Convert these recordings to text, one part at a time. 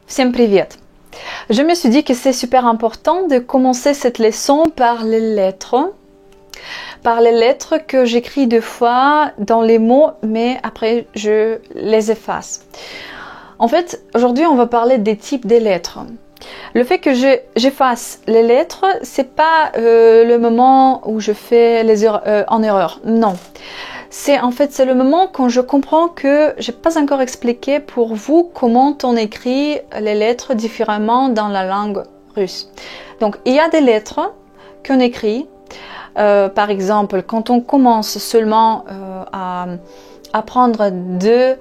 Всем привет! Je me suis dit que c'est super important de commencer cette leçon par les lettres que j'écris deux fois dans les mots, mais après je les efface. En fait, aujourd'hui on va parler des types des lettres. Le fait que j'efface les lettres, c'est pas le moment où je fais les en erreur, non. C'est le moment quand je comprends que j'ai pas encore expliqué pour vous comment on écrit les lettres différemment dans la langue russe. Donc il y a des lettres qu'on écrit, par exemple quand on commence seulement à apprendre deux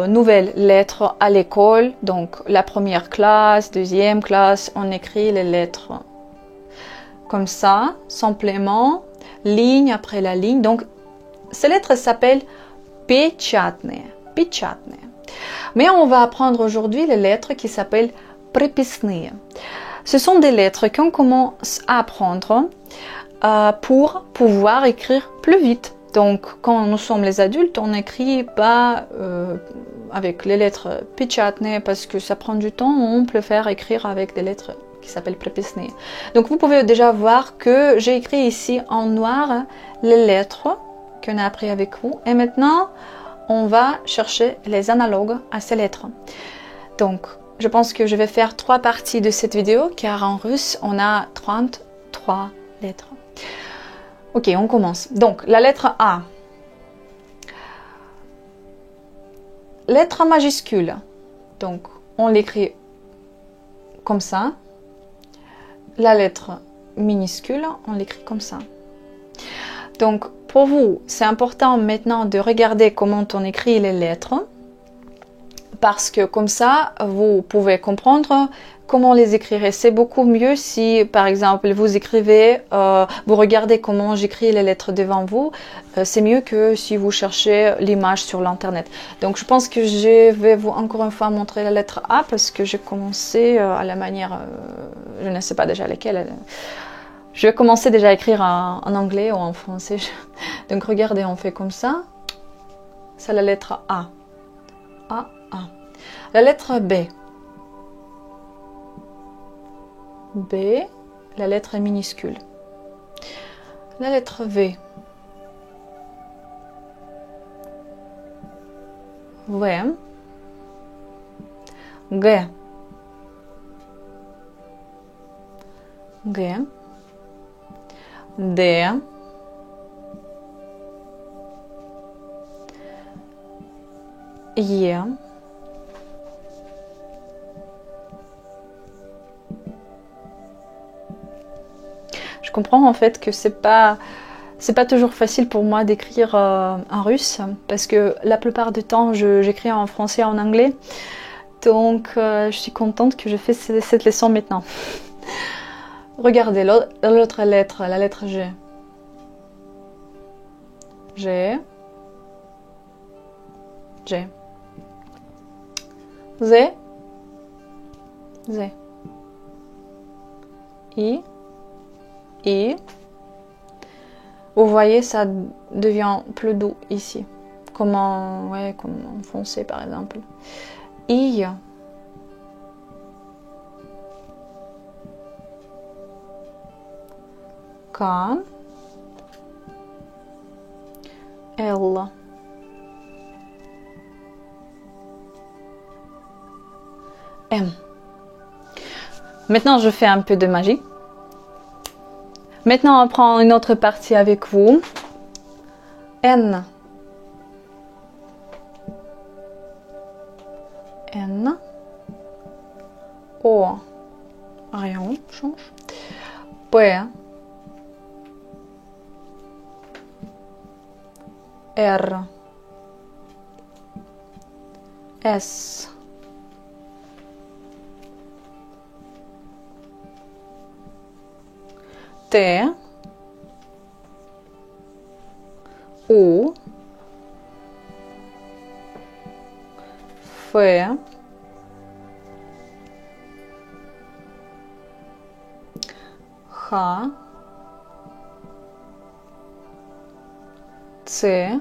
nouvelles lettres à l'école, donc la première classe, deuxième classe, on écrit les lettres comme ça, simplement, ligne après la ligne. Donc ces lettres s'appellent pechatные. Mais on va apprendre aujourd'hui les lettres qui s'appellent прописные. Ce sont des lettres qu'on commence à apprendre pour pouvoir écrire plus vite. Donc, quand nous sommes les adultes, on n'écrit pas avec les lettres pechatные parce que ça prend du temps. On peut faire écrire avec des lettres qui s'appellent прописные. Donc, vous pouvez déjà voir que j'ai écrit ici en noir les lettres qu'on a appris avec vous. Et maintenant, on va chercher les analogues à ces lettres. Donc, je pense que je vais faire 3 parties de cette vidéo, car en russe, on a 33 lettres. Ok, on commence. Donc, la lettre A. Lettre majuscule. Donc, on l'écrit comme ça. La lettre minuscule, on l'écrit comme ça. Donc, pour vous, c'est important maintenant de regarder comment on écrit les lettres, parce que comme ça, vous pouvez comprendre comment les écrire. Et c'est beaucoup mieux si, par exemple, vous écrivez, vous regardez comment j'écris les lettres devant vous. C'est mieux que si vous cherchez l'image sur l'internet. Donc, je pense que je vais vous encore une fois montrer la lettre A, parce que j'ai commencé à la manière, je ne sais pas déjà laquelle. Je vais commencer déjà à écrire en anglais ou en français. Donc regardez, on fait comme ça. C'est la lettre A. A. La lettre B. B. La lettre minuscule. La lettre V. V. G. G. D. E. Je comprends en fait que c'est pas toujours facile pour moi d'écrire en russe, parce que la plupart du temps j'écris en français et en anglais. Donc je suis contente que je fais cette leçon maintenant. Regardez l'autre lettre, la lettre G. G. G. Z. Z. I. I. Vous voyez, ça devient plus doux ici. Comme en français par exemple. I. K. L. M. Maintenant, je fais un peu de magie. Maintenant, on prend une autre partie avec vous. N. N. O. Rien, on change. P. R. S. T. U. F. H. C.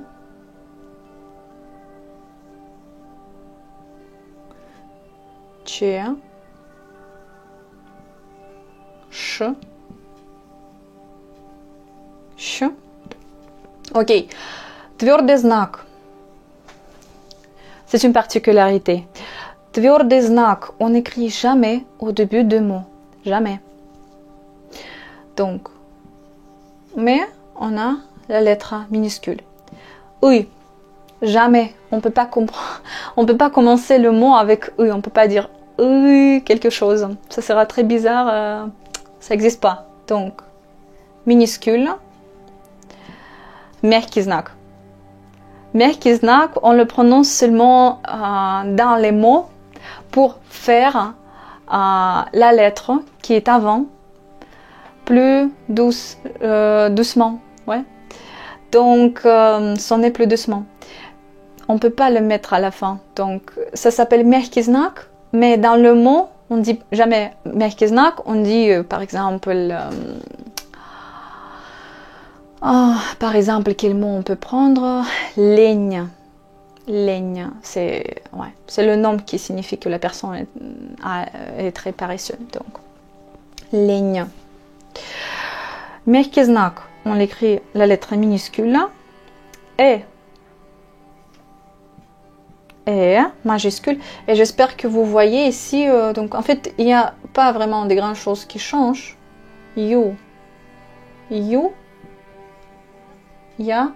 Ч, Ш, Щ. Ok. Твердый знак. C'est une particularité. Твердый знак, on n'écrit jamais au début de mots. Jamais. Donc, mais on a la lettre minuscule. Oui, jamais. On peut pas comprendre. On peut pas commencer le mot avec oui. On peut pas dire oui quelque chose. Ça sera très bizarre. Ça n'existe pas. Donc, minuscule. Mehký znak. Mehký znak, on le prononce seulement dans les mots pour faire la lettre qui est avant plus doucement. Ouais. Donc, sonner plus doucement. On ne peut pas le mettre à la fin. Donc, ça s'appelle mehký znak, mais dans le mot, on ne dit jamais mehký znak. On dit, par exemple, quel mot on peut prendre? Ligne. Ligne, c'est le nom qui signifie que la personne est très paresseuse. Donc, ligne. Mehký znak, on l'écrit la lettre minuscule. Et majuscule. Et j'espère que vous voyez ici, donc en fait, il n'y a pas vraiment de grandes choses qui changent. You. Ya.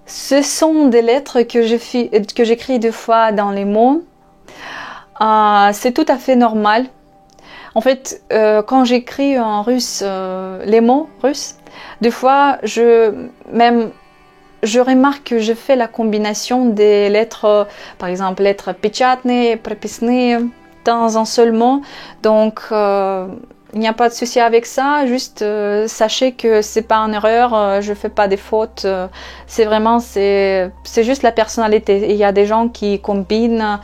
Ce sont des lettres que j'écris deux fois dans les mots. C'est tout à fait normal. En fait, quand j'écris en russe les mots russes, des fois, je remarque que je fais la combinaison des lettres, par exemple, lettres печатные, прописные, dans un seul mot. Donc, il n'y a pas de souci avec ça, juste sachez que c'est pas une erreur, je fais pas des fautes, c'est juste la personnalité. Il y a des gens qui combinent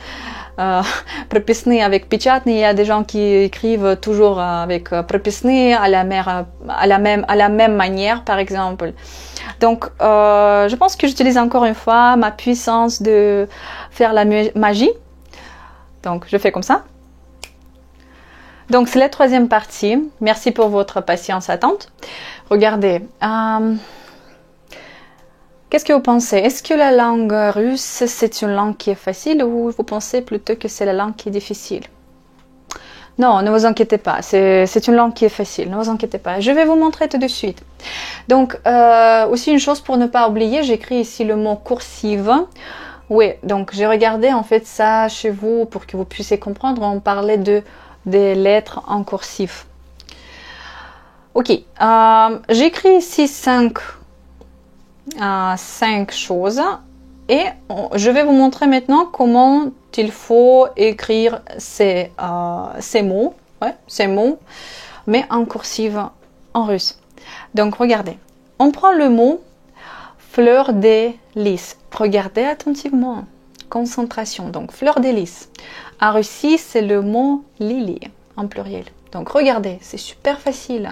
прописные avec печатные, il y a des gens qui écrivent toujours avec прописные à la même manière, par exemple. Donc, je pense que j'utilise encore une fois ma puissance de faire la magie. Donc, je fais comme ça. Donc, c'est la troisième partie. Merci pour votre patience attente. Regardez. Qu'est-ce que vous pensez? Est-ce que la langue russe, c'est une langue qui est facile ou vous pensez plutôt que c'est la langue qui est difficile? Non, ne vous inquiétez pas. C'est une langue qui est facile. Ne vous inquiétez pas. Je vais vous montrer tout de suite. Donc, aussi une chose pour ne pas oublier, j'écris ici le mot coursive. Oui, donc j'ai regardé en fait ça chez vous pour que vous puissiez comprendre. On parlait des lettres en cursif. Ok, j'écris ici cinq choses et je vais vous montrer maintenant comment il faut écrire ces mots, mais en cursive en russe. Donc regardez, on prend le mot fleur de lys. Regardez attentivement. Concentration. Donc, fleur de lys. En Russie, c'est le mot lily en pluriel. Donc, regardez, c'est super facile.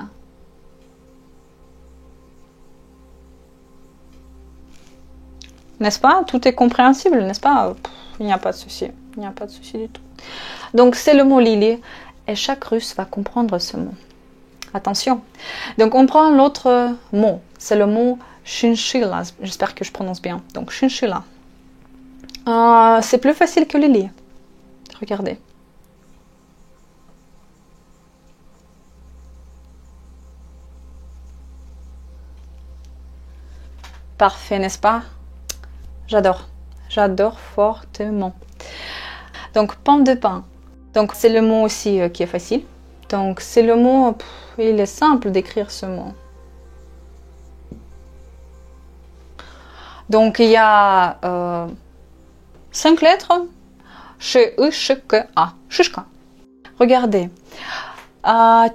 N'est-ce pas? Tout est compréhensible, n'est-ce pas? Il n'y a pas de souci. Il n'y a pas de souci du tout. Donc, c'est le mot lily. Et chaque Russe va comprendre ce mot. Attention. Donc, on prend l'autre mot. C'est le mot chinchilla. J'espère que je prononce bien. Donc, chinchilla. C'est plus facile que lily. Regardez. Parfait, n'est-ce pas? J'adore. J'adore fortement. Donc, pomme de pain. Donc, c'est le mot aussi qui est facile. Donc, c'est le mot... il est simple d'écrire ce mot. Donc, il y a 5 lettres. Ch, E, Ch, K, A. Shishka. Regardez.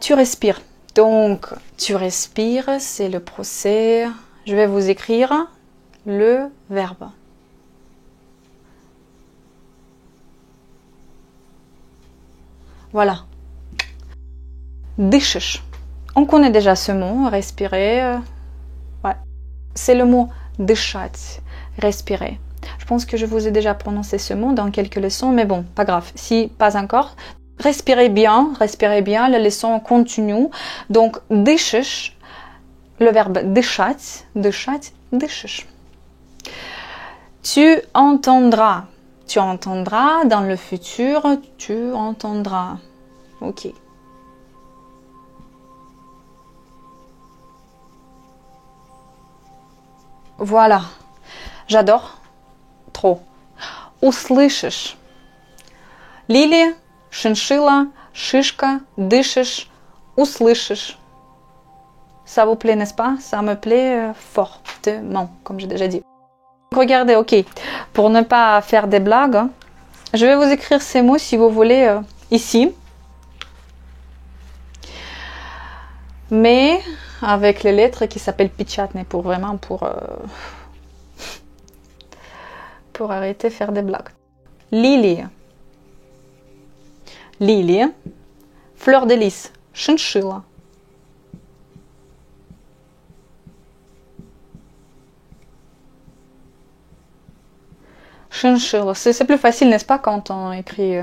Tu respires. Donc, tu respires, c'est le procès. Je vais vous écrire le verbe. Voilà. Дышишь. On connaît déjà ce mot, respirer. Ouais. C'est le mot дышать, respirer. Je pense que je vous ai déjà prononcé ce mot dans quelques leçons, mais bon, pas grave. Si pas encore, respirez bien, la leçon continue. Donc, dışış, le verbe dışать, dışış. Tu entendras dans le futur, tu entendras. Ok. Voilà. J'adore. Trop. Услышишь. Лилия, шиншилла, шишка, дышишь, услышишь. Ça vous plaît, n'est-ce pas? Ça me plaît fortement, comme j'ai déjà dit. Regardez, ok, pour ne pas faire des blagues, je vais vous écrire ces mots si vous voulez ici. Mais avec les lettres qui s'appellent pichatne pour arrêter de faire des blagues. Lilie. Lilie. Fleur de lys. Шиншилла. Шиншилла. C'est plus facile, n'est-ce pas, quand on écrit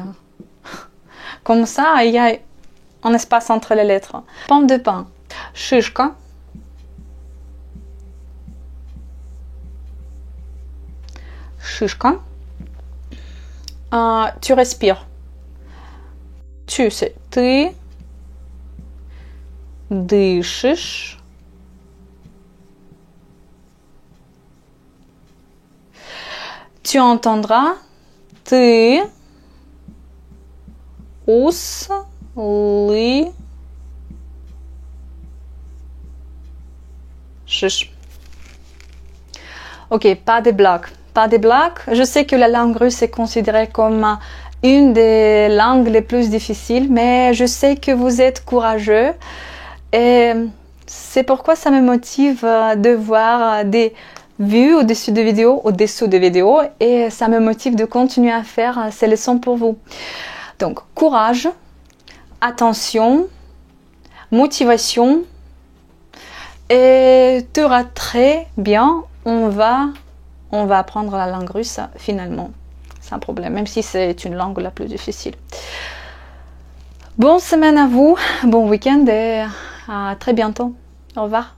comme ça, il y a un espace entre les lettres. Pomme de pin. Шишка. Шишка. Tu respires. Tu, c'est ты. Дышишь. Tu entendras. Ты. Услышишь. Ok, pas de blagues. Pas de blagues. Je sais que la langue russe est considérée comme une des langues les plus difficiles, mais je sais que vous êtes courageux et c'est pourquoi ça me motive de voir des vues au-dessus des vidéos, et ça me motive de continuer à faire ces leçons pour vous. Donc, courage, attention, motivation, et tu auras très bien, on va apprendre la langue russe finalement, sans problème, même si c'est une langue la plus difficile. Bonne semaine à vous, bon week-end et à très bientôt. Au revoir.